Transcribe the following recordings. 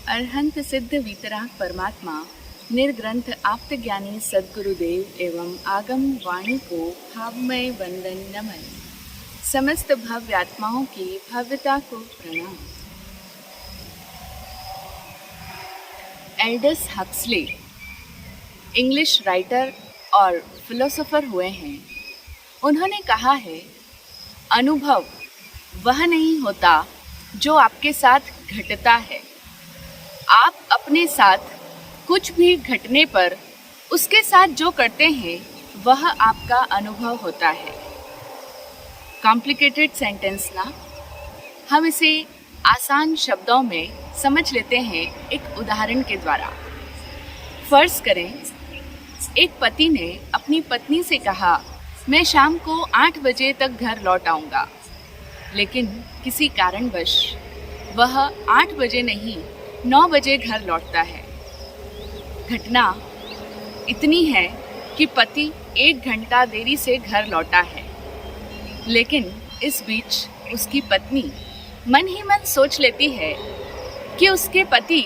अरहंत सिद्ध वीतराग परमात्मा निर्ग्रंथ आप्त ज्ञानी सद्गुरुदेव एवं आगम वाणी को भावमय वंदन नमन। समस्त भव्य आत्माओं की भव्यता को प्रणाम। एल्डस हक्सले इंग्लिश राइटर और फिलोसोफर हुए हैं। उन्होंने कहा है, अनुभव वह नहीं होता जो आपके साथ घटता है, आप अपने साथ कुछ भी घटने पर उसके साथ जो करते हैं वह आपका अनुभव होता है। कॉम्प्लिकेटेड सेंटेंस ना, हम इसे आसान शब्दों में समझ लेते हैं एक उदाहरण के द्वारा। फर्ज करें, एक पति ने अपनी पत्नी से कहा, मैं शाम को 8 बजे तक घर लौट आऊँगा, लेकिन किसी कारणवश वह 8 बजे नहीं 9 बजे घर लौटता है। घटना इतनी है कि पति 1 घंटा देरी से घर लौटा है, लेकिन इस बीच उसकी पत्नी मन ही मन सोच लेती है कि उसके पति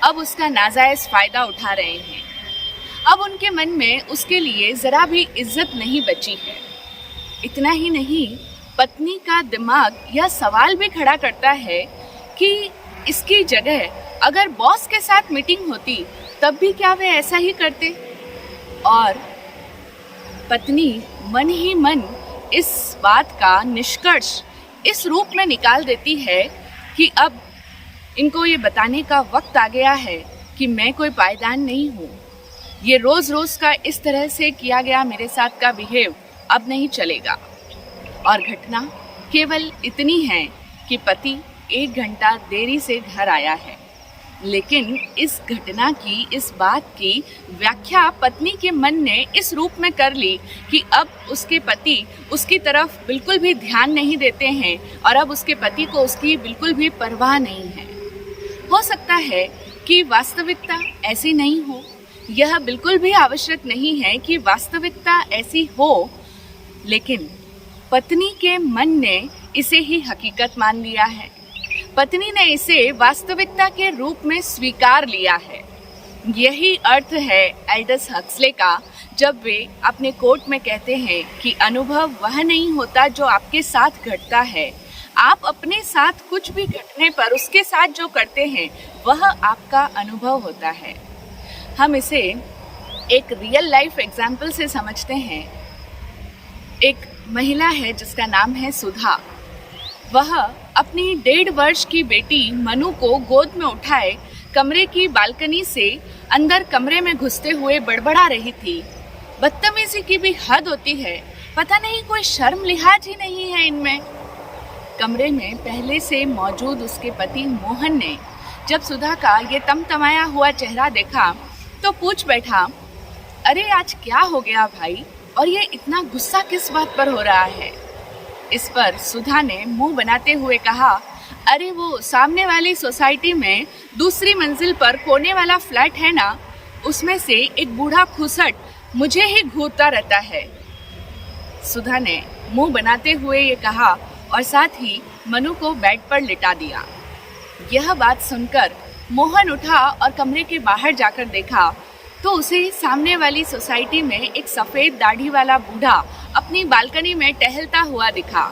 अब उसका नाजायज फायदा उठा रहे हैं। अब उनके मन में उसके लिए ज़रा भी इज्जत नहीं बची है। इतना ही नहीं, पत्नी का दिमाग यह सवाल भी खड़ा करता है कि इसकी जगह अगर बॉस के साथ मीटिंग होती तब भी क्या वे ऐसा ही करते। और पत्नी मन ही मन इस बात का निष्कर्ष इस रूप में निकाल देती है कि अब इनको ये बताने का वक्त आ गया है कि मैं कोई पायदान नहीं हूँ। ये रोज़ रोज़ का इस तरह से किया गया मेरे साथ का बिहेव अब नहीं चलेगा। और घटना केवल इतनी है कि पति 1 घंटा देरी से घर आया है, लेकिन इस घटना की, इस बात की व्याख्या पत्नी के मन ने इस रूप में कर ली कि अब उसके पति उसकी तरफ बिल्कुल भी ध्यान नहीं देते हैं और अब उसके पति को उसकी बिल्कुल भी परवाह नहीं है। हो सकता है कि वास्तविकता ऐसी नहीं हो, यह बिल्कुल भी आवश्यक नहीं है कि वास्तविकता ऐसी हो, लेकिन पत्नी के मन ने इसे ही हकीकत मान लिया है। पत्नी ने इसे वास्तविकता के रूप में स्वीकार लिया है। यही अर्थ है एल्डस हक्सले का जब वे अपने कोट में कहते हैं कि अनुभव वह नहीं होता जो आपके साथ घटता है, आप अपने साथ कुछ भी घटने पर उसके साथ जो करते हैं वह आपका अनुभव होता है। हम इसे एक रियल लाइफ एग्जाम्पल से समझते हैं। एक महिला है जिसका नाम है सुधा। वह अपनी 1.5 वर्ष की बेटी मनु को गोद में उठाए कमरे की बालकनी से अंदर कमरे में घुसते हुए बड़बड़ा रही थी। बदतमीजी की भी हद होती है, पता नहीं कोई शर्म लिहाज ही नहीं है इनमें। कमरे में पहले से मौजूद उसके पति मोहन ने जब सुधा का ये तमतमाया हुआ चेहरा देखा तो पूछ बैठा, अरे आज क्या हो गया भाई, और ये इतना गुस्सा किस बात पर हो रहा है। इस पर सुधा ने मुंह बनाते हुए कहा, अरे वो सामने वाली सोसाइटी में दूसरी मंजिल पर कोने वाला फ्लैट है ना, उसमें से एक बूढ़ा खुसट मुझे ही घूरता रहता है। सुधा ने मुंह बनाते हुए ये कहा और साथ ही मनु को बेड पर लिटा दिया। यह बात सुनकर मोहन उठा और कमरे के बाहर जाकर देखा तो उसे सामने वाली सोसाइटी में एक सफ़ेद दाढ़ी वाला बूढ़ा अपनी बालकनी में टहलता हुआ दिखा।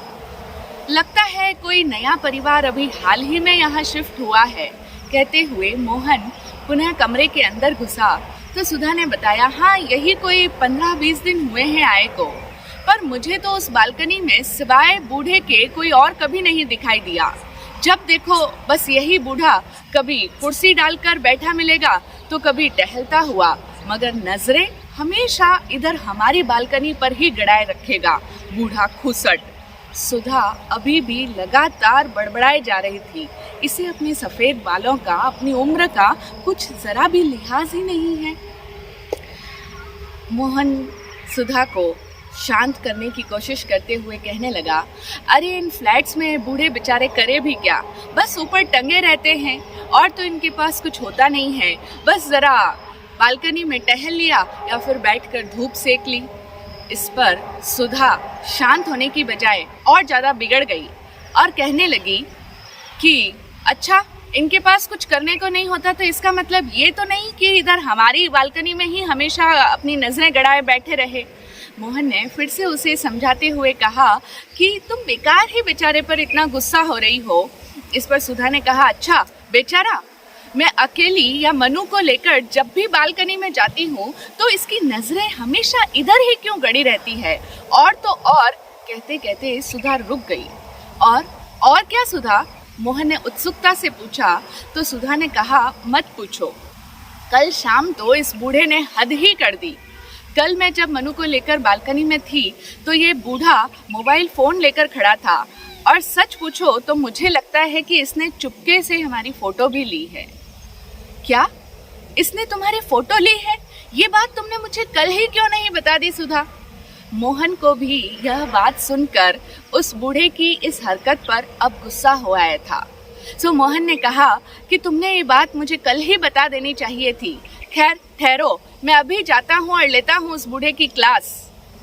लगता है कोई नया परिवार अभी हाल ही में यहाँ शिफ्ट हुआ है, कहते हुए मोहन पुनः कमरे के अंदर घुसा तो सुधा ने बताया, हाँ यही कोई 15-20 दिन हुए हैं आए को, पर मुझे तो उस बालकनी में सिवाय बूढ़े के कोई और कभी नहीं दिखाई दिया। जब देखो बस यही बूढ़ा कभी कुर्सी डालकर बैठा मिलेगा तो कभी टहलता हुआ, मगर नजरें हमेशा इधर हमारी बालकनी पर ही गड़ाए रखेगा बूढ़ा खुसट। सुधा अभी भी लगातार बड़बड़ाए जा रही थी। इसे अपने सफ़ेद बालों का, अपनी उम्र का कुछ ज़रा भी लिहाज ही नहीं है। मोहन सुधा को शांत करने की कोशिश करते हुए कहने लगा, अरे इन फ्लैट्स में बूढ़े बेचारे करे भी क्या, बस ऊपर टंगे रहते हैं और तो इनके पास कुछ होता नहीं है, बस ज़रा बालकनी में टहल लिया या फिर बैठकर धूप सेक ली। इस पर सुधा शांत होने की बजाय और ज़्यादा बिगड़ गई और कहने लगी कि अच्छा इनके पास कुछ करने को नहीं होता तो इसका मतलब ये तो नहीं कि इधर हमारी बालकनी में ही हमेशा अपनी नजरें गड़ाए बैठे रहे। मोहन ने फिर से उसे समझाते हुए कहा कि तुम बेकार ही बेचारे पर इतना गुस्सा हो रही हो। इस पर सुधा ने कहा, अच्छा बेचारा, मैं अकेली या मनु को लेकर जब भी बालकनी में जाती हूँ तो इसकी नजरें हमेशा इधर ही क्यों गड़ी रहती है। और तो और, कहते कहते सुधा रुक गई। और क्या सुधा? मोहन ने उत्सुकता से पूछा तो सुधा ने कहा, मत पूछो, कल शाम तो इस बूढ़े ने हद ही कर दी। कल मैं जब मनु को लेकर बालकनी में थी तो ये बूढ़ा मोबाइल फोन लेकर खड़ा था, और सच पूछो तो मुझे लगता है कि इसने चुपके से हमारी फोटो भी ली है। क्या? इसने तुम्हारी फोटो ली है? ये बात तुमने मुझे कल ही क्यों नहीं बता दी सुधा? मोहन को भी यह बात सुनकर उस बूढ़े की इस हरकत पर अब गुस्सा हो आया था। सो मोहन ने कहा कि तुमने ये बात मुझे कल ही बता देनी चाहिए थी। खैर ठहरो, मैं अभी जाता हूँ और लेता हूँ उस बूढ़े की क्लास।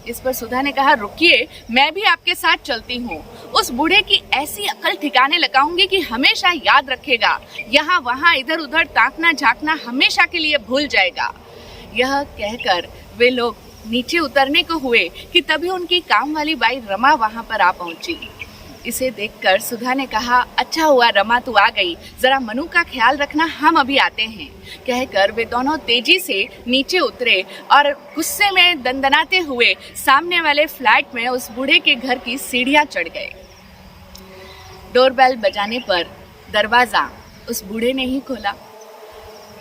इस पर सुधा ने कहा, रुकिए, मैं भी आपके साथ चलती हूँ। उस बूढ़े की ऐसी अकल ठिकाने लगाऊंगी कि हमेशा याद रखेगा, यहाँ वहाँ इधर उधर ताकना झांकना हमेशा के लिए भूल जाएगा। यह कहकर वे लोग नीचे उतरने को हुए कि तभी उनकी काम वाली बाई रमा वहाँ पर आ पहुंची। इसे देखकर सुधा ने कहा, अच्छा हुआ रमा तू आ गई, जरा मनु का ख्याल रखना, हम अभी आते हैं। कहकर वे दोनों तेजी से नीचे उतरे और गुस्से में दंदनाते हुए सामने वाले फ्लैट में उस बूढ़े के घर की सीढ़ियां चढ़ गए। डोरबेल बजाने पर दरवाजा उस बूढ़े ने ही खोला।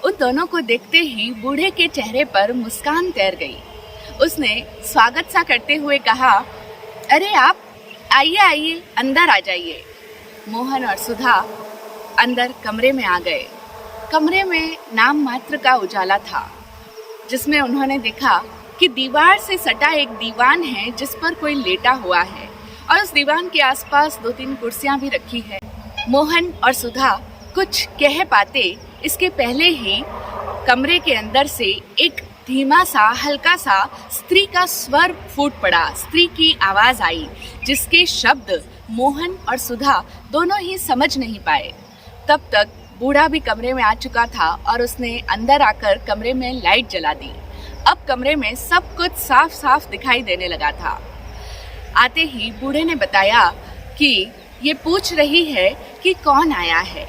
उन दोनों को देखते ही बूढ़े के चेहरे पर मुस्कान तैर गई। उसने स्वागत सा करते हुए कहा, अरे आप आइए आइए, अंदर आ जाइए। मोहन और सुधा अंदर कमरे में आ गए। कमरे में नाम मात्र का उजाला था, जिसमें उन्होंने देखा कि दीवार से सटा एक दीवान है जिस पर कोई लेटा हुआ है, और उस दीवान के आसपास 2-3 कुर्सियां भी रखी है। मोहन और सुधा कुछ कह पाते इसके पहले ही कमरे के अंदर से एक धीमा सा हल्का सा स्त्री का स्वर फूट पड़ा। स्त्री की आवाज आई, जिसके शब्द मोहन और सुधा दोनों ही समझ नहीं पाए। तब तक बूढ़ा भी कमरे में आ चुका था और उसने अंदर आकर कमरे में लाइट जला दी। अब कमरे में सब कुछ साफ साफ दिखाई देने लगा था। आते ही बूढ़े ने बताया कि ये पूछ रही है कि कौन आया है।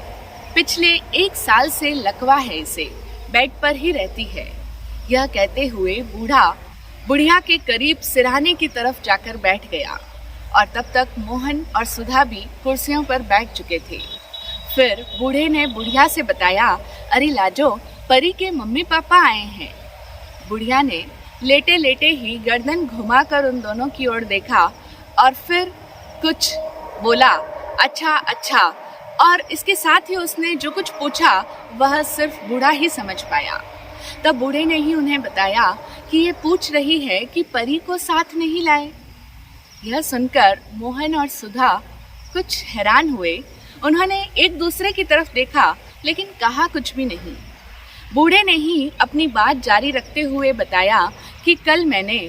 पिछले 1 साल से लकवा है इसे, बेड पर ही रहती है। यह कहते हुए बूढ़ा बुढ़िया के करीब सिरहाने की तरफ जाकर बैठ गया, और तब तक मोहन और सुधा भी कुर्सियों पर बैठ चुके थे। फिर बूढ़े ने बुढ़िया से बताया, अरे लाजो, परी के मम्मी पापा आए हैं। बुढ़िया ने लेटे लेटे ही गर्दन घुमाकर उन दोनों की ओर देखा और फिर कुछ बोला, अच्छा अच्छा, और इसके साथ ही उसने जो कुछ पूछा वह सिर्फ बूढ़ा ही समझ पाया। तब बूढ़े ने ही उन्हें बताया कि ये पूछ रही है कि परी को साथ नहीं लाए। यह सुनकर मोहन और सुधा कुछ हैरान हुए। उन्होंने एक दूसरे की तरफ देखा लेकिन कहा कुछ भी नहीं। बूढ़े ने ही अपनी बात जारी रखते हुए बताया कि कल मैंने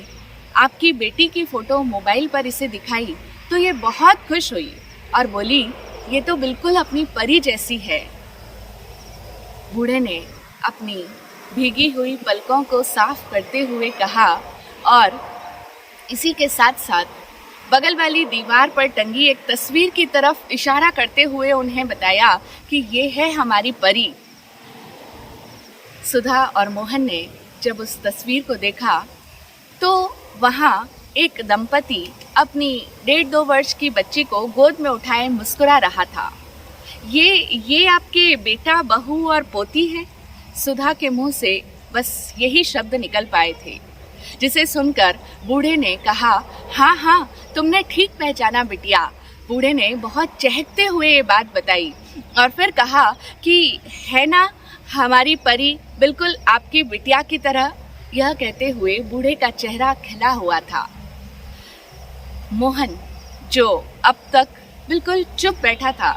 आपकी बेटी की फोटो मोबाइल पर इसे दिखाई तो ये बहुत खुश हुई और बोली, ये तो बिल्कुल अपनी परी जैसी है। बूढ़े ने अपनी भीगी हुई पलकों को साफ करते हुए कहा और इसी के साथ साथ बगल वाली दीवार पर टंगी एक तस्वीर की तरफ इशारा करते हुए उन्हें बताया कि ये है हमारी परी। सुधा और मोहन ने जब उस तस्वीर को देखा तो वहाँ एक दंपति अपनी 1.5-2 वर्ष की बच्ची को गोद में उठाए मुस्कुरा रहा था। ये आपके बेटा, बहू और पोती है? सुधा के मुंह से बस यही शब्द निकल पाए थे, जिसे सुनकर बूढ़े ने कहा, हाँ हाँ, तुमने ठीक पहचाना बिटिया। बूढ़े ने बहुत चहकते हुए ये बात बताई और फिर कहा कि है ना हमारी परी, बिल्कुल आपकी बिटिया की तरह। यह कहते हुए बूढ़े का चेहरा खिला हुआ था। मोहन, जो अब तक बिल्कुल चुप बैठा था,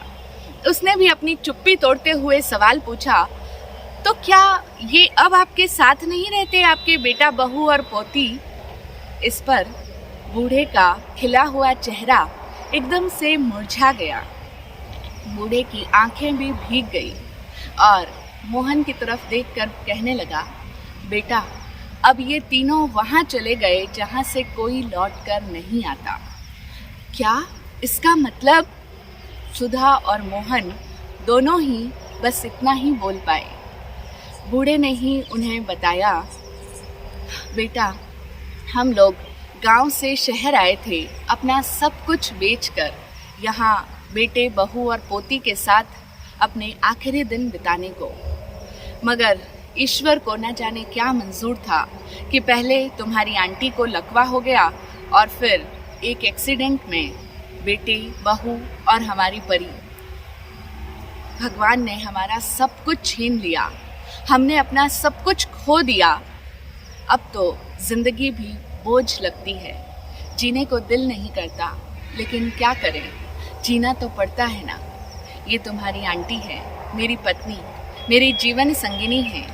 उसने भी अपनी चुप्पी तोड़ते हुए सवाल पूछा, तो क्या ये अब आपके साथ नहीं रहते, आपके बेटा, बहू और पोती? इस पर बूढ़े का खिला हुआ चेहरा एकदम से मुरझा गया। बूढ़े की आंखें भी भीग गई। और मोहन की तरफ देखकर कहने लगा, बेटा अब ये तीनों वहाँ चले गए जहाँ से कोई लौट कर नहीं आता। क्या इसका मतलब? सुधा और मोहन दोनों ही बस इतना ही बोल पाए। बूढ़े ने ही उन्हें बताया, बेटा हम लोग गांव से शहर आए थे अपना सब कुछ बेचकर यहाँ बेटे बहू और पोती के साथ अपने आखिरी दिन बिताने को। मगर ईश्वर को न जाने क्या मंजूर था कि पहले तुम्हारी आंटी को लकवा हो गया और फिर एक एक्सीडेंट में बेटे बहू और हमारी परी। भगवान ने हमारा सब कुछ छीन लिया, हमने अपना सब कुछ खो दिया। अब तो जिंदगी भी बोझ लगती है, जीने को दिल नहीं करता, लेकिन क्या करें, जीना तो पड़ता है ना। ये तुम्हारी आंटी है, मेरी पत्नी, मेरी जीवन संगिनी है,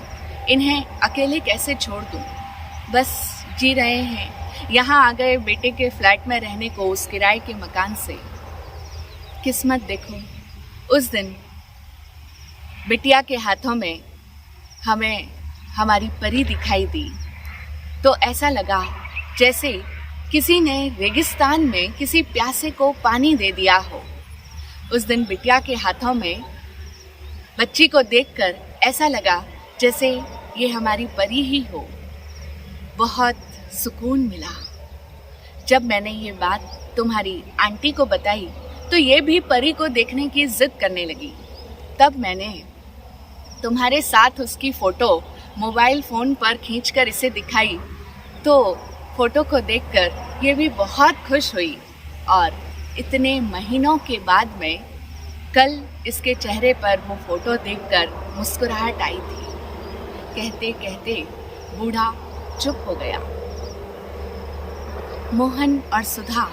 इन्हें अकेले कैसे छोड़ दूं? बस जी रहे हैं, यहाँ आ गए बेटे के फ्लैट में रहने को उस किराए के मकान से। किस्मत देखो, उस दिन बिटिया के हाथों में हमें हमारी परी दिखाई दी तो ऐसा लगा जैसे किसी ने रेगिस्तान में किसी प्यासे को पानी दे दिया हो। उस दिन बिटिया के हाथों में बच्ची को देखकर ऐसा लगा जैसे ये हमारी परी ही हो। बहुत सुकून मिला। जब मैंने ये बात तुम्हारी आंटी को बताई तो ये भी परी को देखने की जिद करने लगी। तब मैंने तुम्हारे साथ उसकी फ़ोटो मोबाइल फ़ोन पर खींचकर इसे दिखाई तो फ़ोटो को देखकर ये भी बहुत खुश हुई और इतने महीनों के बाद में कल इसके चेहरे पर वो फ़ोटो देखकर मुस्कुराहट आई थी। कहते कहते बूढ़ा चुप हो गया। मोहन और सुधा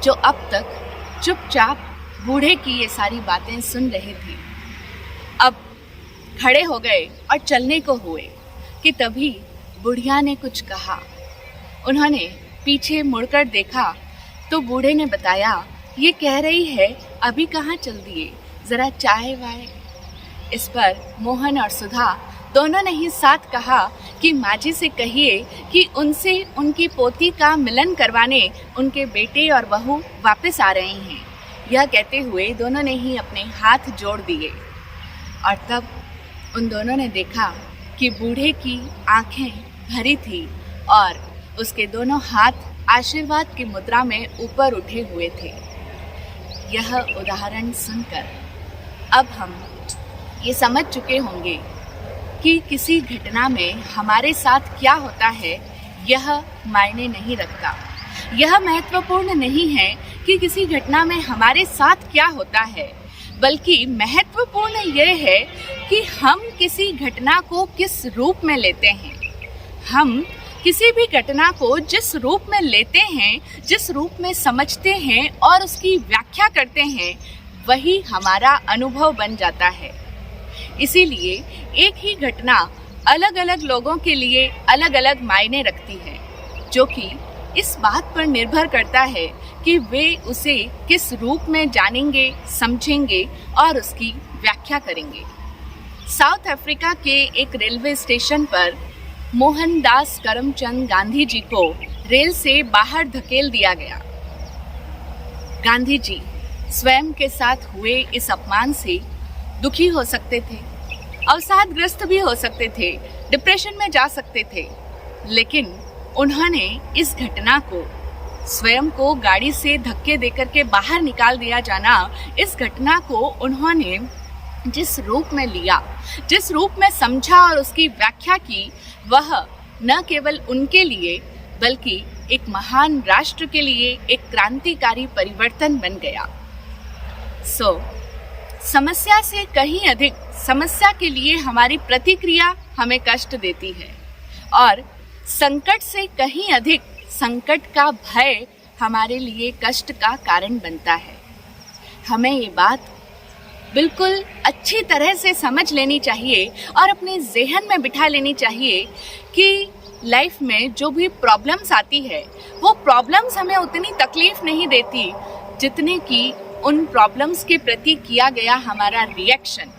जो अब तक चुपचाप बूढ़े की ये सारी बातें सुन रहे थे, अब खड़े हो गए और चलने को हुए कि तभी बुढ़िया ने कुछ कहा। उन्होंने पीछे मुड़कर देखा तो बूढ़े ने बताया, ये कह रही है अभी कहाँ चल दिए, ज़रा चाय वाय। इस पर मोहन और सुधा दोनों ने ही साथ कहा कि माँ जी से कहिए कि उनसे उनकी पोती का मिलन करवाने उनके बेटे और बहू वापस आ रहे हैं। यह कहते हुए दोनों ने ही अपने हाथ जोड़ दिए और तब उन दोनों ने देखा कि बूढ़े की आंखें भरी थी और उसके दोनों हाथ आशीर्वाद की मुद्रा में ऊपर उठे हुए थे। यह उदाहरण सुनकर अब हम ये समझ चुके होंगे कि किसी घटना में हमारे साथ क्या होता है यह मायने नहीं रखता। यह महत्वपूर्ण नहीं है कि किसी घटना में हमारे साथ क्या होता है, बल्कि महत्वपूर्ण यह है कि हम किसी घटना को किस रूप में लेते हैं। हम किसी भी घटना को जिस रूप में लेते हैं, जिस रूप में समझते हैं और उसकी व्याख्या करते हैं, वही हमारा अनुभव बन जाता है। इसीलिए एक ही घटना अलग अलग लोगों के लिए अलग अलग मायने रखती है, जो कि इस बात पर निर्भर करता है कि वे उसे किस रूप में जानेंगे, समझेंगे और उसकी व्याख्या करेंगे। साउथ अफ्रीका के एक रेलवे स्टेशन पर मोहनदास करमचंद गांधी जी को रेल से बाहर धकेल दिया गया। गांधी जी स्वयं के साथ हुए इस अपमान से दुखी हो सकते थे, अवसादग्रस्त भी हो सकते थे, डिप्रेशन में जा सकते थे, लेकिन उन्होंने इस घटना को, स्वयं को गाड़ी से धक्के देकर के बाहर निकाल दिया जाना, इस घटना को उन्होंने जिस रूप में लिया, जिस रूप में समझा और उसकी व्याख्या की, वह न केवल उनके लिए बल्कि एक महान राष्ट्र के लिए एक क्रांतिकारी परिवर्तन बन गया। समस्या से कहीं अधिक समस्या के लिए हमारी प्रतिक्रिया हमें कष्ट देती है और संकट से कहीं अधिक संकट का भय हमारे लिए कष्ट का कारण बनता है। हमें ये बात बिल्कुल अच्छी तरह से समझ लेनी चाहिए और अपने ज़हन में बिठा लेनी चाहिए कि लाइफ में जो भी प्रॉब्लम्स आती है, वो प्रॉब्लम्स हमें उतनी तकलीफ नहीं देती जितने कि उन प्रॉब्लम्स के प्रति किया गया हमारा रिएक्शन।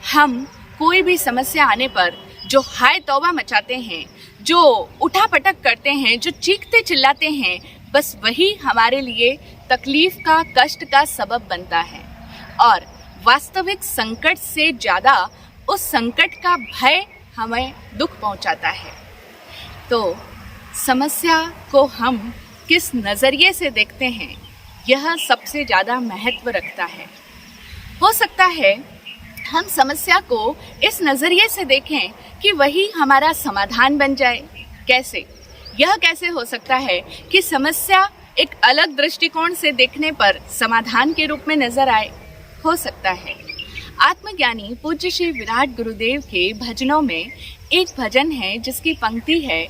हम कोई भी समस्या आने पर जो हाय तौबा मचाते हैं, जो उठापटक करते हैं, जो चीखते चिल्लाते हैं, बस वही हमारे लिए तकलीफ का, कष्ट का सबब बनता है। और वास्तविक संकट से ज़्यादा उस संकट का भय हमें दुख पहुंचाता है। तो समस्या को हम किस नज़रिए से देखते हैं, यह सबसे ज़्यादा महत्व रखता है। हो सकता है हम समस्या को इस नज़रिए से देखें कि वही हमारा समाधान बन जाए। कैसे? यह कैसे हो सकता है कि समस्या एक अलग दृष्टिकोण से देखने पर समाधान के रूप में नजर आए? हो सकता है आत्मज्ञानी पूज्य श्री विराट गुरुदेव के भजनों में एक भजन है जिसकी पंक्ति है,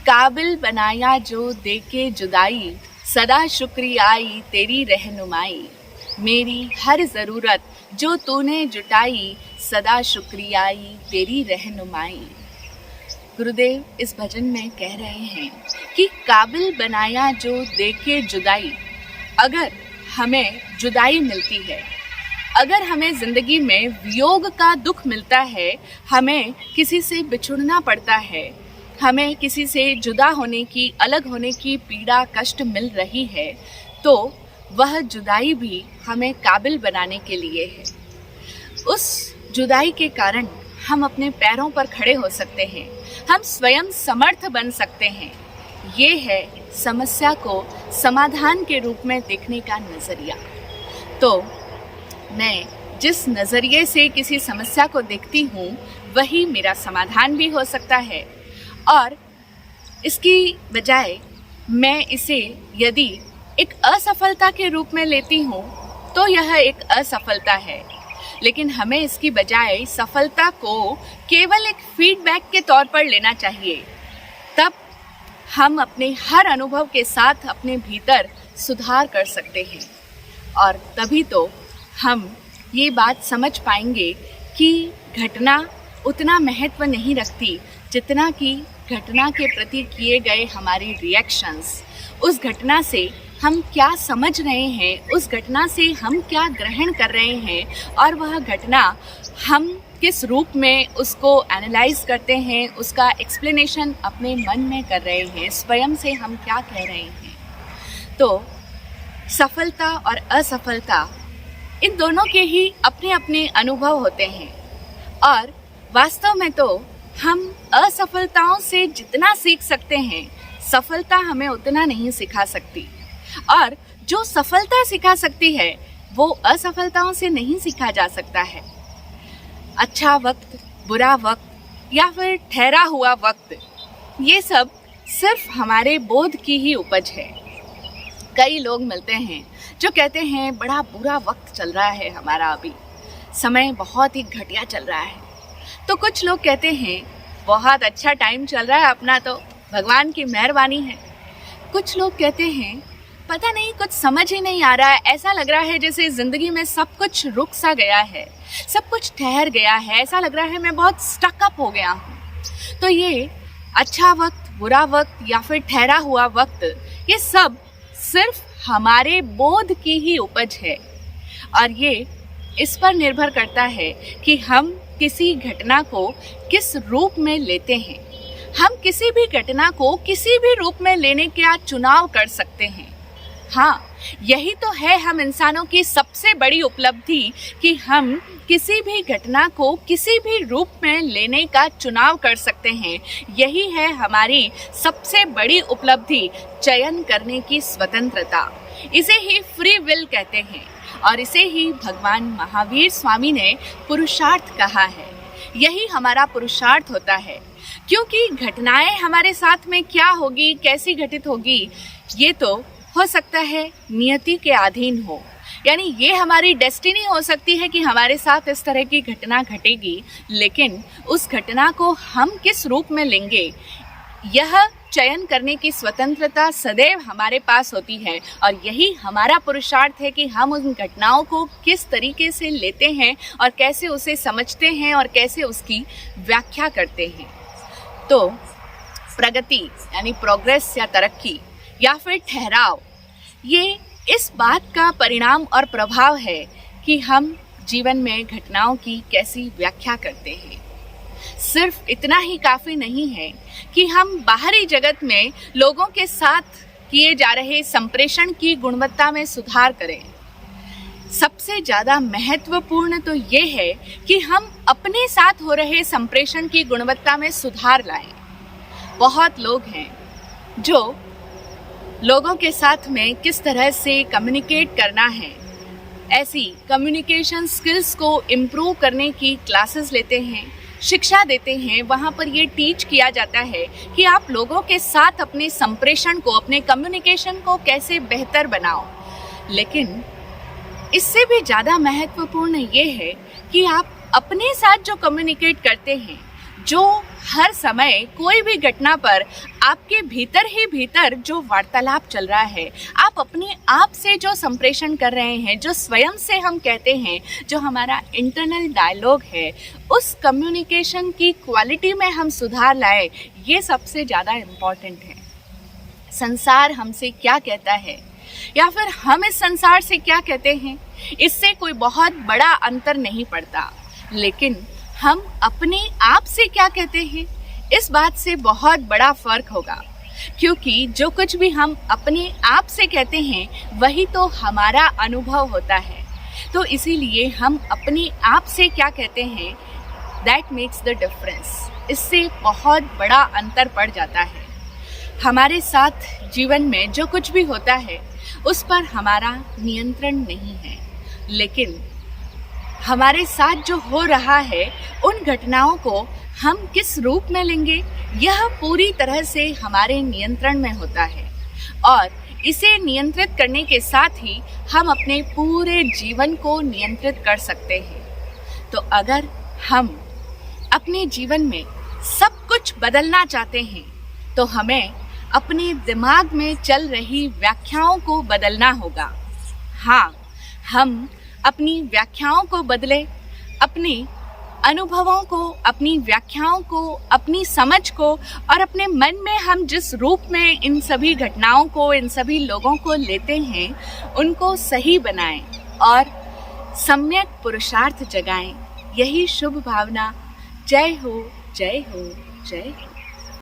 काबिल बनाया जो देके जुदाई, सदा शुक्रियाई तेरी रहनुमाई, मेरी हर ज़रूरत जो तूने जुटाई, सदा शुक्रियाई तेरी रहनुमाई। गुरुदेव इस भजन में कह रहे हैं कि काबिल बनाया जो देके जुदाई। अगर हमें जुदाई मिलती है, अगर हमें ज़िंदगी में वियोग का दुख मिलता है, हमें किसी से बिछुड़ना पड़ता है, हमें किसी से जुदा होने की, अलग होने की पीड़ा, कष्ट मिल रही है, तो वह जुदाई भी हमें काबिल बनाने के लिए है। उस जुदाई के कारण हम अपने पैरों पर खड़े हो सकते हैं, हम स्वयं समर्थ बन सकते हैं। ये है समस्या को समाधान के रूप में देखने का नज़रिया। तो मैं जिस नज़रिए से किसी समस्या को देखती हूँ, वही मेरा समाधान भी हो सकता है। और इसकी बजाय मैं इसे यदि एक असफलता के रूप में लेती हूँ, तो यह एक असफलता है। लेकिन हमें इसकी बजाय सफलता को केवल एक फीडबैक के तौर पर लेना चाहिए। तब हम अपने हर अनुभव के साथ अपने भीतर सुधार कर सकते हैं। और तभी तो हम ये बात समझ पाएंगे कि घटना उतना महत्व नहीं रखती जितना कि घटना के प्रति किए गए हमारे रिएक्शंस, उस घटना से हम क्या समझ रहे हैं, उस घटना से हम क्या ग्रहण कर रहे हैं, और वह घटना हम किस रूप में उसको एनालाइज करते हैं, उसका एक्सप्लेनेशन अपने मन में कर रहे हैं, स्वयं से हम क्या कह रहे हैं। तो सफलता और असफलता, इन दोनों के ही अपने अपने अनुभव होते हैं। और वास्तव में तो हम असफलताओं से जितना सीख सकते हैं, सफलता हमें उतना नहीं सिखा सकती। और जो सफलता सिखा सकती है, वो असफलताओं से नहीं सीखा जा सकता है। अच्छा वक्त, बुरा वक्त या फिर ठहरा हुआ वक्त, ये सब सिर्फ हमारे बोध की ही उपज है। कई लोग मिलते हैं जो कहते हैं बड़ा बुरा वक्त चल रहा है हमारा, अभी समय बहुत ही घटिया चल रहा है। तो कुछ लोग कहते हैं बहुत अच्छा टाइम चल रहा है अपना, तो भगवान की मेहरबानी है। कुछ लोग कहते हैं पता नहीं, कुछ समझ ही नहीं आ रहा है, ऐसा लग रहा है जैसे ज़िंदगी में सब कुछ रुक सा गया है, सब कुछ ठहर गया है, ऐसा लग रहा है मैं बहुत स्टक अप हो गया हूँ। तो ये अच्छा वक्त, बुरा वक्त या फिर ठहरा हुआ वक्त, ये सब सिर्फ हमारे बोध की ही उपज है। और ये इस पर निर्भर करता है कि हम किसी घटना को किस रूप में लेते हैं। हम किसी भी घटना को किसी भी रूप में लेने का चुनाव कर सकते हैं। हाँ, यही तो है हम इंसानों की सबसे बड़ी उपलब्धि कि हम किसी भी घटना को किसी भी रूप में लेने का चुनाव कर सकते हैं। यही है हमारी सबसे बड़ी उपलब्धि, चयन करने की स्वतंत्रता। इसे ही फ्री विल कहते हैं और इसे ही भगवान महावीर स्वामी ने पुरुषार्थ कहा है। यही हमारा पुरुषार्थ होता है, क्योंकि घटनाएं हमारे साथ में क्या होगी, कैसी घटित होगी, ये तो हो सकता है नियति के अधीन हो। यानी ये हमारी डेस्टिनी हो सकती है कि हमारे साथ इस तरह की घटना घटेगी, लेकिन उस घटना को हम किस रूप में लेंगे, यह चयन करने की स्वतंत्रता सदैव हमारे पास होती है। और यही हमारा पुरुषार्थ है कि हम उन घटनाओं को किस तरीके से लेते हैं और कैसे उसे समझते हैं और कैसे उसकी व्याख्या करते हैं। तो प्रगति यानी प्रोग्रेस या तरक्की या फिर ठहराव, ये इस बात का परिणाम और प्रभाव है कि हम जीवन में घटनाओं की कैसी व्याख्या करते हैं। सिर्फ इतना ही काफी नहीं है कि हम बाहरी जगत में लोगों के साथ किए जा रहे संप्रेषण की गुणवत्ता में सुधार करें। सबसे ज्यादा महत्वपूर्ण तो ये है कि हम अपने साथ हो रहे संप्रेषण की गुणवत्ता में सुधार लाएं। बहुत लोग हैं जो लोगों के साथ में किस तरह से कम्युनिकेट करना है, ऐसी कम्युनिकेशन स्किल्स को इम्प्रूव करने की क्लासेस लेते हैं, शिक्षा देते हैं। वहाँ पर ये टीच किया जाता है कि आप लोगों के साथ अपने संप्रेषण को, अपने कम्युनिकेशन को कैसे बेहतर बनाओ। लेकिन इससे भी ज़्यादा महत्वपूर्ण ये है कि आप अपने साथ जो कम्युनिकेट करते हैं, जो हर समय कोई भी घटना पर आपके भीतर ही भीतर जो वार्तालाप चल रहा है, आप अपने आप से जो संप्रेषण कर रहे हैं, जो स्वयं से हम कहते हैं, जो हमारा इंटरनल डायलॉग है, उस कम्युनिकेशन की क्वालिटी में हम सुधार लाए, ये सबसे ज़्यादा इम्पॉर्टेंट है। संसार हमसे क्या कहता है या फिर हम इस संसार से क्या कहते हैं, इससे कोई बहुत बड़ा अंतर नहीं पड़ता। लेकिन हम अपने आप से क्या कहते हैं, इस बात से बहुत बड़ा फर्क होगा। क्योंकि जो कुछ भी हम अपने आप से कहते हैं वही तो हमारा अनुभव होता है। तो इसीलिए हम अपने आप से क्या कहते हैं, दैट मेक्स द डिफरेंस। इससे बहुत बड़ा अंतर पड़ जाता है। हमारे साथ जीवन में जो कुछ भी होता है उस पर हमारा नियंत्रण नहीं है, लेकिन हमारे साथ जो हो रहा है उन घटनाओं को हम किस रूप में लेंगे, यह पूरी तरह से हमारे नियंत्रण में होता है। और इसे नियंत्रित करने के साथ ही हम अपने पूरे जीवन को नियंत्रित कर सकते हैं। तो अगर हम अपने जीवन में सब कुछ बदलना चाहते हैं तो हमें अपने दिमाग में चल रही व्याख्याओं को बदलना होगा। हाँ, हम अपनी व्याख्याओं को बदले, अपने अनुभवों को, अपनी व्याख्याओं को, अपनी समझ को और अपने मन में हम जिस रूप में इन सभी घटनाओं को, इन सभी लोगों को लेते हैं, उनको सही बनाएं और सम्यक पुरुषार्थ जगाएं। यही शुभ भावना। जय हो, जय हो, जय हो।